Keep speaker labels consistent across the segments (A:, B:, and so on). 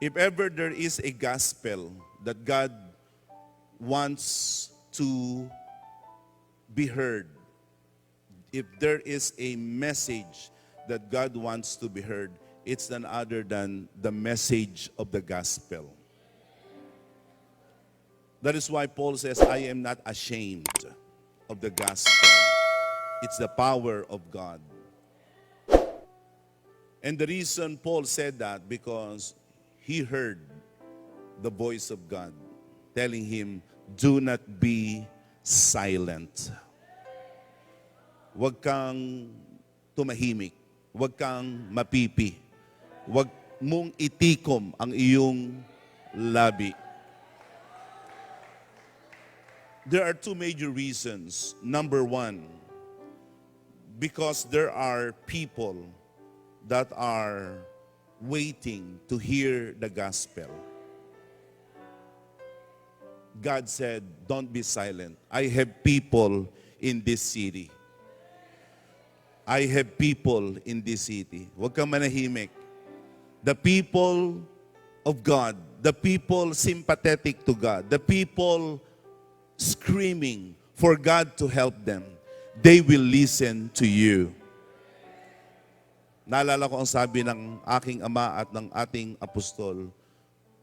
A: If ever there is a gospel that God wants to be heard, if there is a message that God wants to be heard, it's none other than the message of the gospel. That is why Paul says, I am not ashamed of the gospel. It's the power of God. And the reason Paul said that, because he heard the voice of God telling him, do not be silent. Huwag kang tumahimik. Huwag kang mapipi. Huwag mong itikom ang iyong labi. There are two major reasons. Number one, because there are people that are waiting to hear the gospel. God said, don't be silent. I have people in this city. I have people in this city. Huwag kang manahimik. The people of God, the people sympathetic to God, the people screaming for God to help them, they will listen to you. Naalala ko ang sabi ng aking ama at ng ating apostol.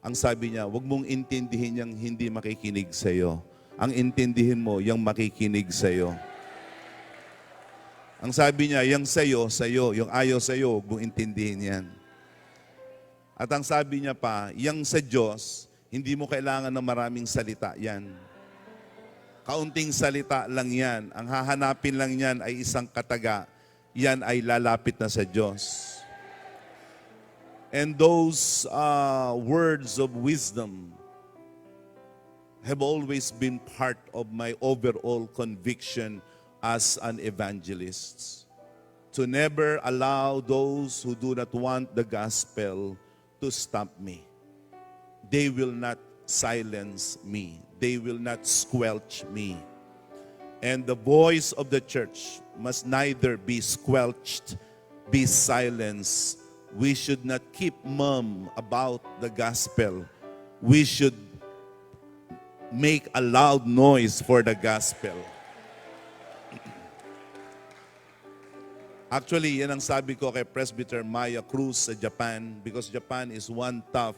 A: Ang sabi niya, huwag mong intindihin yung hindi makikinig sa'yo. Ang intindihin mo, yung makikinig sa'yo. Ang sabi niya, yung sa'yo, sa'yo. Yung ayaw sa'yo, huwag mong intindihin yan. At ang sabi niya pa, yung sa Diyos, hindi mo kailangan ng maraming salita yan. Kaunting salita lang yan. Ang hahanapin lang yan ay isang kataga. Yan ay lalapit na sa Diyos. And those words of wisdom have always been part of my overall conviction as an evangelist. To never allow those who do not want the gospel to stop me. They will not silence me. They will not squelch me. And the voice of the church must neither be squelched, be silenced. We should not keep mum about the gospel. We should make a loud noise for the gospel. Actually, yan ang sabi ko kay Presbyter Maya Cruz sa Japan, because Japan is one tough,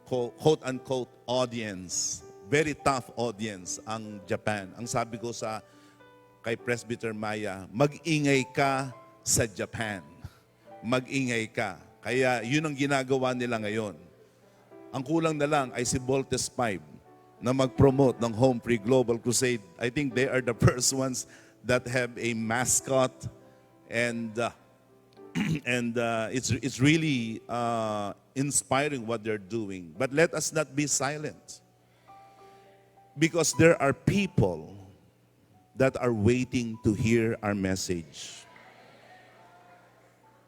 A: quote-unquote, audience. Very tough audience ang Japan. Ang sabi ko kay Presbyter Maya, mag-ingay ka sa Japan. Mag-ingay ka. Kaya yun ang ginagawa nila ngayon. Ang kulang na lang ay si Voltes 5 na mag-promote ng Home Free Global Crusade. I think they are the first ones that have a mascot, and it's really inspiring what they're doing. But let us not be silent, because there are people that are waiting to hear our message.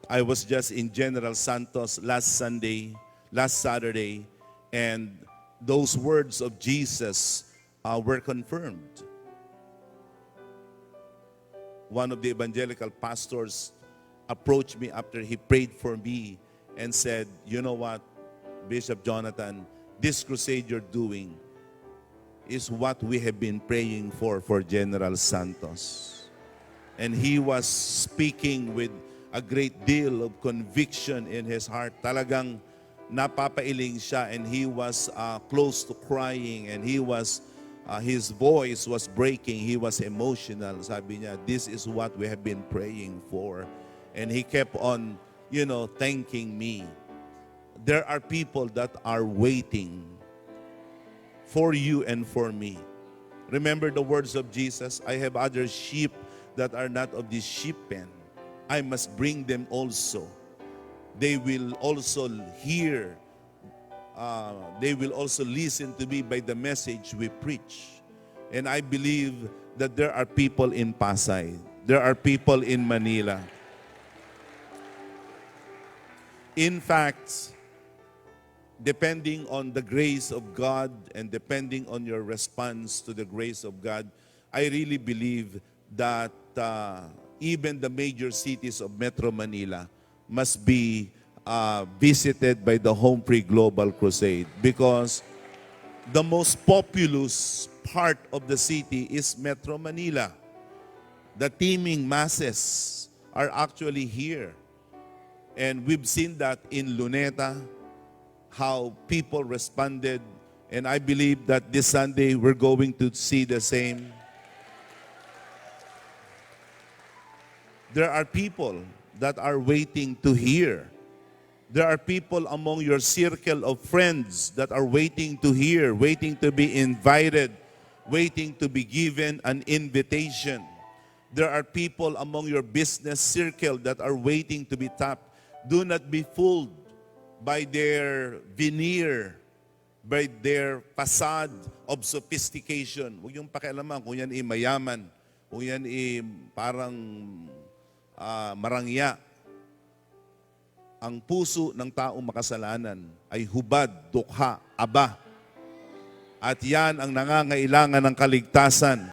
A: I was just in General Santos last Saturday, and those words of Jesus were confirmed. One of the evangelical pastors approached me after he prayed for me and said, you know what, Bishop Jonathan, this crusade you're doing is what we have been praying for General Santos. And he was speaking with a great deal of conviction in his heart. Talagang napapailing siya, and he was close to crying, and his voice was breaking. He was emotional. Sabi niya, this is what we have been praying for. And he kept on, thanking me. There are people that are waiting for you and for me. Remember the words of Jesus, I have other sheep that are not of this sheep pen. I must bring them also. They will also hear. They will also listen to me by the message we preach. And I believe that there are people in Pasay. There are people in Manila. In fact, depending on the grace of God and depending on your response to the grace of God, I really believe that even the major cities of Metro Manila must be visited by the Home Free Global Crusade, because the most populous part of the city is Metro Manila. The teeming masses are actually here. And we've seen that in Luneta, how people responded. And I believe that this Sunday we're going to see the same. There are people that are waiting to hear. There are people among your circle of friends that are waiting to hear, waiting to be invited, waiting to be given an invitation. There are people among your business circle that are waiting to be tapped. Do not be fooled by their veneer, by their facade of sophistication. Huwag yung pakialaman kung yan mayaman, kung yan parang marangya. Ang puso ng taong makasalanan ay hubad, dukha, aba. At yan ang nangangailangan ng kaligtasan.